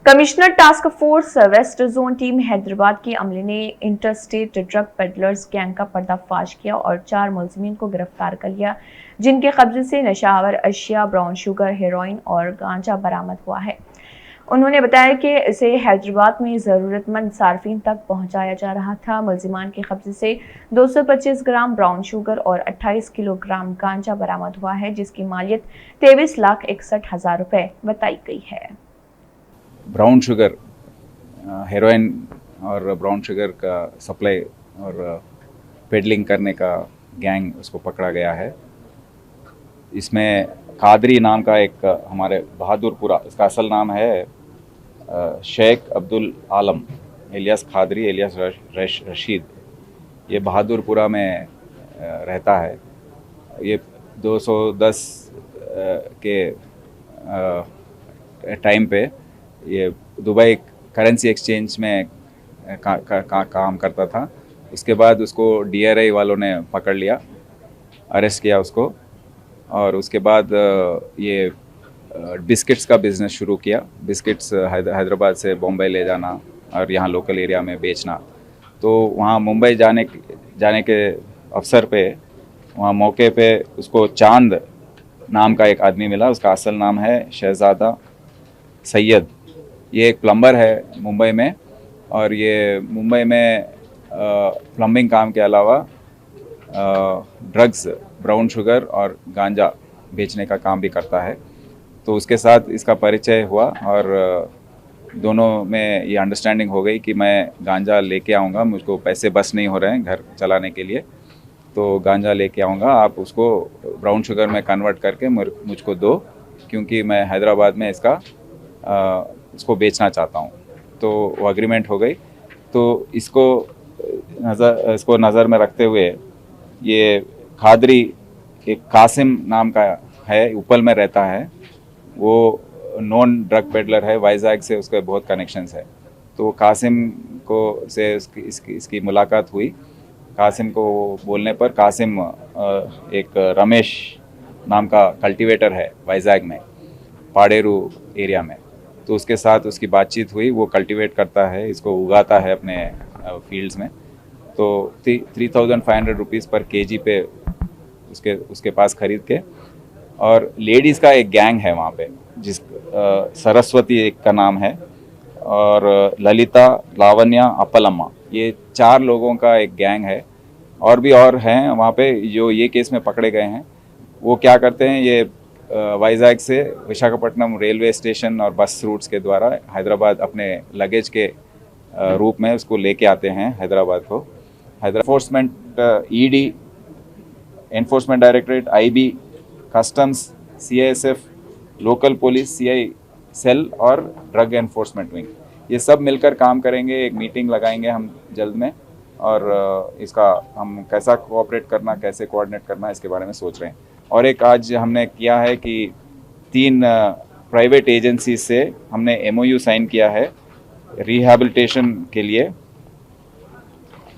Commissioner task force west zone team Hyderabad के अमले ने इंटरस्टेट ड्रग पेडलर्स गैंग का पर्दाफाश किया और 4 मुलजिमीन को गिरफ्तार कर लिया, जिनके कब्जे से नशावर अशिया, ब्राउन शुगर, हेरोइन और गांजा बरामद हुआ है। उन्होंने बताया कि इसे हैदराबाद में ज़रूरतमंद सार्फिन तक पहुंचाया जा रहा था। मुलजिमान के कब्जे से 225 ग्राम ब्राउन शुगर और 28 किलोग्राम गांजा बरामद हुआ है, जिसकी मालियत 23,61,000 रुपये बताई गई है। ब्राउन शुगर, हेरोइन और ब्राउन शुगर का सप्लाई और पेडलिंग करने का गैंग उसको पकड़ा गया है। इसमें कादरी नाम का एक हमारे बहादुरपुरा, इसका असल नाम है शेख अब्दुल आलम एलियास खादरी एलियास रशीद। ये बहादुरपुरा में रहता है। ये 210 के टाइम पे ये दुबई करेंसी एक्सचेंज में काम करता था। उसके बाद उसको DRI वालों ने पकड़ लिया, अरेस्ट किया उसको, और उसके बाद ये बिस्किट्स का बिज़नेस शुरू किया। बिस्किट्स हैदराबाद से बॉम्बे ले जाना और यहाँ लोकल एरिया में बेचना। तो वहाँ मुंबई जाने के अवसर पे वहाँ मौके पे उसको चांद नाम का एक आदमी मिला। उसका असल नाम है शहजादा सैयद। ये एक प्लम्बर है मुंबई में, और ये मुंबई में प्लम्बिंग काम के अलावा ड्रग्स, ब्राउन शुगर और गांजा बेचने का काम भी करता है। तो उसके साथ इसका परिचय हुआ और दोनों में ये अंडरस्टैंडिंग हो गई कि मैं गांजा लेके आऊँगा, मुझको पैसे बस नहीं हो रहे हैं घर चलाने के लिए, तो गांजा लेके आऊँगा, आप उसको ब्राउन शुगर में कन्वर्ट करके मुझको दो, क्योंकि मैं हैदराबाद में इसको बेचना चाहता हूँ। तो वो एग्रीमेंट हो गई। तो इसको नज़र में रखते हुए ये खादरी एक कासिम नाम का है, उपल में रहता है। वो नॉन ड्रग पेडलर है, वाइजैग से उसके बहुत कनेक्शंस है। तो कासिम को से इसकी मुलाकात हुई। कासिम को बोलने पर कासिम एक रमेश नाम का कल्टीवेटर है वाइजैग में, पाडेरू एरिया में। तो उसके साथ उसकी बातचीत हुई। वो कल्टीवेट करता है, इसको उगाता है अपने फील्ड्स में। तो 3,500 रुपीज़ पर kg पे उसके पास खरीद के, और लेडीज़ का एक गैंग है वहाँ पे, जिस सरस्वती एक का नाम है, और ललिता, लावण्या, अपलम्मा, ये 4 लोगों का एक गैंग है। और भी और हैं वहाँ पे जो ये केस में पकड़े गए हैं। वो क्या करते हैं, ये वाइजैग से विशाखापट्टनम रेलवे स्टेशन और बस रूट्स के द्वारा हैदराबाद अपने लगेज के रूप में उसको लेके आते हैं हैदराबाद को। Enforcement, ED, enforcement directorate, IB, customs, CISF, local police, CI cell और ड्रग एनफोर्समेंट विंग, ये सब मिलकर काम करेंगे। एक मीटिंग लगाएंगे हम जल्द में, और इसका हम कैसा कोऑपरेट करना, कैसे कोऑर्डिनेट करना, इसके बारे में सोच रहे हैं। और एक आज हमने किया है कि 3 प्राइवेट एजेंसी से हमने MOU साइन किया है रिहैबिलिटेशन के लिए।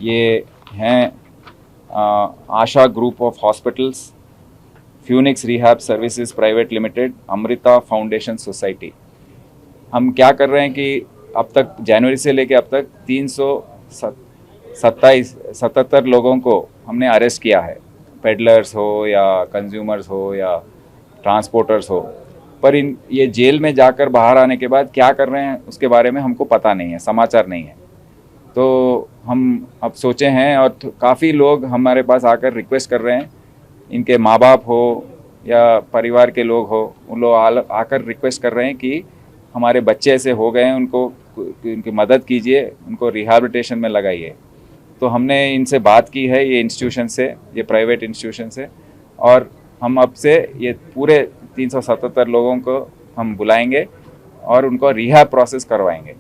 ये हैं Asha group of hospitals, Phoenix rehab services private limited, Amrita foundation society. हम क्या कर रहे हैं कि अब तक जनवरी से लेके अब तक 377 लोगों को हमने अरेस्ट किया है, पेडलर्स हो या कंज्यूमर्स हो या ट्रांसपोर्टर्स हो। पर ये जेल में जाकर बाहर आने के बाद क्या कर रहे हैं उसके बारे में हमको पता नहीं है, समाचार नहीं है। तो हम अब सोचे हैं, और काफ़ी लोग हमारे पास आकर रिक्वेस्ट कर रहे हैं, इनके माँ बाप हो या परिवार के लोग हो, उन लोग आकर रिक्वेस्ट कर रहे हैं कि हमारे बच्चे ऐसे हो गए हैं, उनकी मदद कीजिए, उनको रिहैबिलिटेशन में लगाइए। तो हमने इनसे बात की है, ये इंस्टीट्यूशन से, ये प्राइवेट इंस्टीट्यूशन से, और हम अब से ये पूरे 377 लोगों को हम बुलाएंगे और उनको रिहैब प्रोसेस करवाएंगे।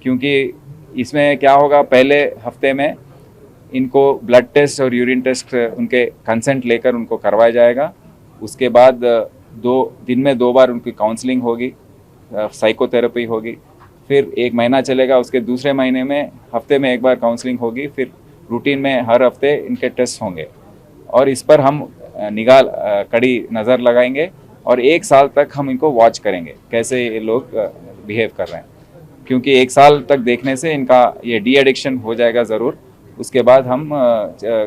क्योंकि इसमें क्या होगा, पहले हफ्ते में इनको ब्लड टेस्ट और यूरिन टेस्ट उनके कंसेंट लेकर उनको करवाया जाएगा। उसके बाद 2 दिन में 2 बार उनकी काउंसलिंग होगी, साइकोथेरेपी होगी। फिर 1 महीना चलेगा, उसके दूसरे महीने में हफ्ते में 1 बार काउंसलिंग होगी। फिर रूटीन में हर हफ्ते इनके टेस्ट होंगे, और इस पर हम निगाह कड़ी नज़र लगाएंगे, और 1 साल तक हम इनको वॉच करेंगे कैसे ये लोग बिहेव कर रहे हैं। क्योंकि 1 साल तक देखने से इनका ये डी एडिक्शन हो जाएगा ज़रूर। उसके बाद हम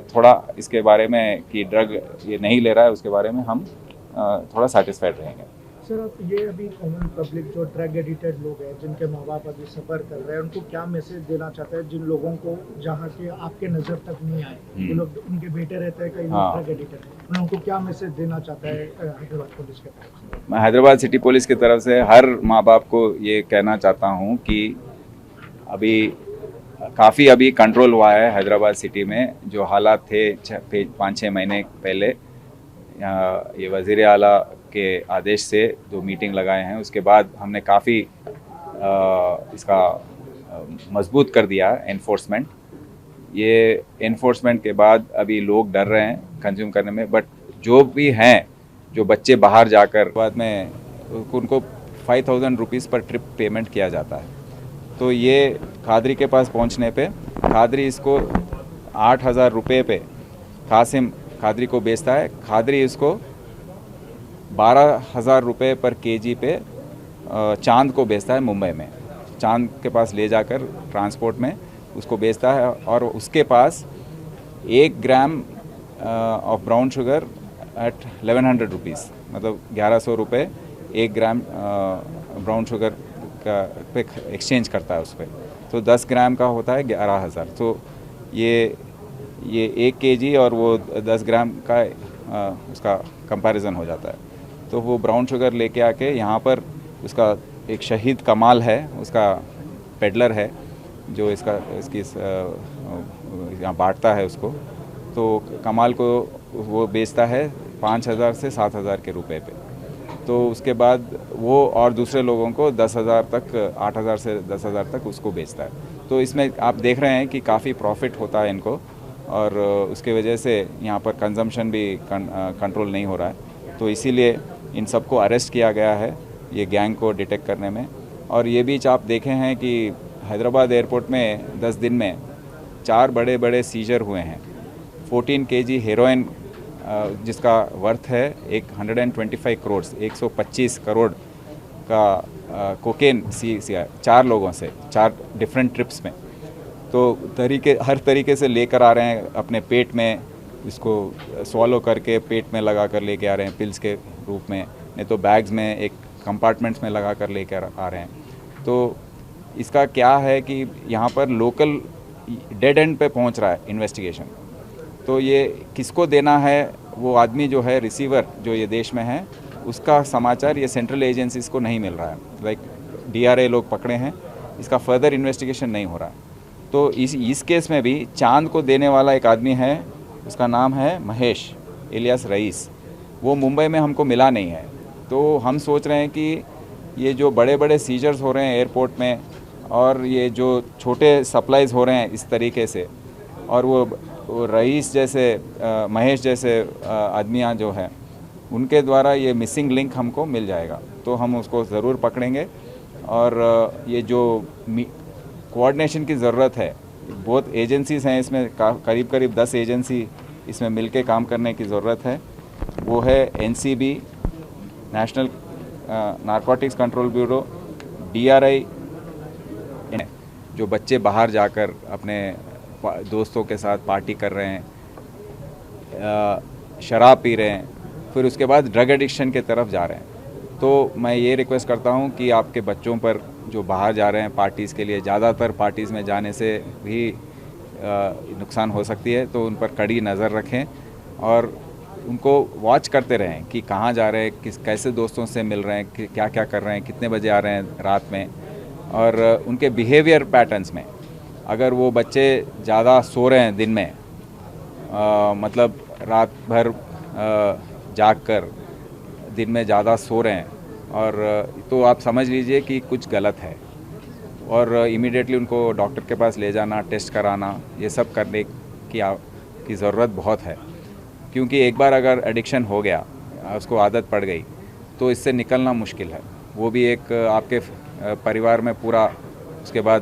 थोड़ा इसके बारे में कि ड्रग ये नहीं ले रहा है उसके बारे में हम थोड़ा सेटिस्फाइड रहेंगे। सर आप ये अभी कॉमन पब्लिक जो ड्रग एडिक्टेड लोग हैं जिनके माँ बाप अभी सफ़र कर रहे हैं उनको क्या मैसेज देना चाहते हैं जिन लोगों को जहाँ के आपके नज़र तक नहीं आए, जो लोग उनके बेटे रहते हैं कई लोग ड्रग एडिक्टेड हैं, उनको क्या मैसेज देना चाहता है हैदराबाद पुलिस के तरफ से? मैं हैदराबाद सिटी पुलिस की तरफ से हर माँ बाप को ये कहना चाहता हूँ कि अभी काफ़ी अभी कंट्रोल हुआ है हैदराबाद सिटी में। जो हालात थे 5-6 महीने पहले, ये वज़ीर आला के आदेश से जो मीटिंग लगाए हैं उसके बाद हमने काफ़ी इसका मजबूत कर दिया एनफोर्समेंट। ये एनफोर्समेंट के बाद अभी लोग डर रहे हैं कंज्यूम करने में, बट जो भी हैं जो बच्चे बाहर जाकर बाद में उनको 5,000 रुपीज़ पर ट्रिप पेमेंट किया जाता है। तो ये खादरी के पास पहुंचने पे खादरी इसको 8,000 रुपये पे कासिम खादरी को बेचता है। खादरी इसको 12,000 रुपये पर केजी पे चांद को बेचता है मुंबई में। चांद के पास ले जाकर ट्रांसपोर्ट में उसको बेचता है और उसके पास 1 gram of brown sugar at 1100 rupees, मतलब 1100 रुपये 1 ग्राम ब्राउन शुगर का पे एक्सचेंज करता है उस पर। तो 10 ग्राम का होता है 11,000। तो ये 1 केजी और वो 10 ग्राम का उसका कंपैरिजन हो जाता है। तो वो ब्राउन शुगर लेके आके यहाँ पर उसका एक शहीद कमाल है, उसका पेडलर है जो इसकी यहाँ बांटता है उसको। तो कमाल को वो बेचता है 5,000 से 7,000 के रुपए पे। तो उसके बाद वो और दूसरे लोगों को 10,000 तक, 8,000 से 10,000 तक उसको बेचता है। तो इसमें आप देख रहे हैं कि काफ़ी प्रॉफिट होता है इनको और उसके वजह से यहाँ पर कंजम्पशन भी कंट्रोल नहीं हो रहा है। तो इसीलिए इन सबको अरेस्ट किया गया है ये गैंग को डिटेक्ट करने में। और ये बीच आप देखे हैं कि हैदराबाद एयरपोर्ट में 10 दिन में 4 बड़े बड़े सीजर हुए हैं। 14 केजी हेरोइन जिसका वर्थ है 125 करोड़, 125 करोड़ का कोकेन सी 4 लोगों से 4 डिफरेंट ट्रिप्स में। तो हर तरीके से लेकर आ रहे हैं अपने पेट में, इसको स्वॉलो करके पेट में लगा कर लेके आ रहे हैं पिल्स के रूप में, नहीं तो बैग्स में एक कंपार्टमेंट्स में लगा कर लेकर आ रहे हैं। तो इसका क्या है कि यहाँ पर लोकल डेड एंड पे पहुँच रहा है इन्वेस्टिगेशन। तो ये किसको देना है, वो आदमी जो है रिसीवर जो ये देश में है उसका समाचार ये सेंट्रल एजेंसीज को नहीं मिल रहा है। लाइक DRA लोग पकड़े हैं, इसका फर्दर इन्वेस्टिगेशन नहीं हो रहा है। तो इस केस में भी चांद को देने वाला एक आदमी है, उसका नाम है महेश इलियास रईस। वो मुंबई में हमको मिला नहीं है। तो हम सोच रहे हैं कि ये जो बड़े बड़े सीजर्स हो रहे हैं एयरपोर्ट में और ये जो छोटे सप्लाईज हो रहे हैं इस तरीके से, और वो रईस जैसे महेश जैसे आदमियाँ जो हैं उनके द्वारा ये मिसिंग लिंक हमको मिल जाएगा। तो हम उसको ज़रूर पकड़ेंगे। और ये जो कोऑर्डिनेशन की ज़रूरत है, बहुत एजेंसीज़ हैं इसमें, करीब 10 एजेंसी इसमें मिलके काम करने की ज़रूरत है। वो है NCB, national narcotics control bureau, DRI, जो बच्चे बाहर जाकर अपने दोस्तों के साथ पार्टी कर रहे हैं, शराब पी रहे हैं, फिर उसके बाद ड्रग एडिक्शन के तरफ जा रहे हैं। तो मैं ये रिक्वेस्ट करता हूँ कि आपके बच्चों पर जो बाहर जा रहे हैं पार्टीज़ के लिए, ज़्यादातर पार्टीज़ में जाने से भी नुकसान हो सकती है, तो उन पर कड़ी नज़र रखें और उनको वॉच करते रहें कि कहाँ जा रहे हैं, कैसे दोस्तों से मिल रहे हैं, क्या क्या कर रहे हैं, कितने बजे आ रहे हैं रात में। और उनके बिहेवियर पैटर्न्स में अगर वो बच्चे ज़्यादा सो रहे हैं दिन में, मतलब रात भर जाग कर दिन में ज़्यादा सो रहे हैं, और तो आप समझ लीजिए कि कुछ गलत है और इमीडिएटली उनको डॉक्टर के पास ले जाना, टेस्ट कराना, ये सब करने की ज़रूरत बहुत है। क्योंकि एक बार अगर एडिक्शन हो गया, उसको आदत पड़ गई, तो इससे निकलना मुश्किल है। वो भी एक आपके परिवार में पूरा उसके बाद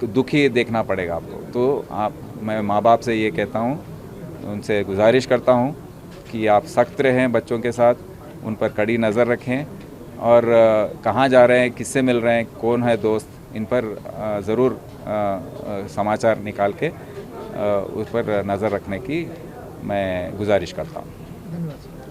दुख ही देखना पड़ेगा आपको। तो मैं माँ बाप से ये कहता हूँ, उनसे गुजारिश करता हूँ कि आप सख्त रहें बच्चों के साथ, उन पर कड़ी नज़र रखें और कहाँ जा रहे हैं, किससे मिल रहे हैं, कौन है दोस्त, इन पर ज़रूर समाचार निकाल के उस पर नज़र रखने की मैं गुजारिश करता हूँ। धन्यवाद सर।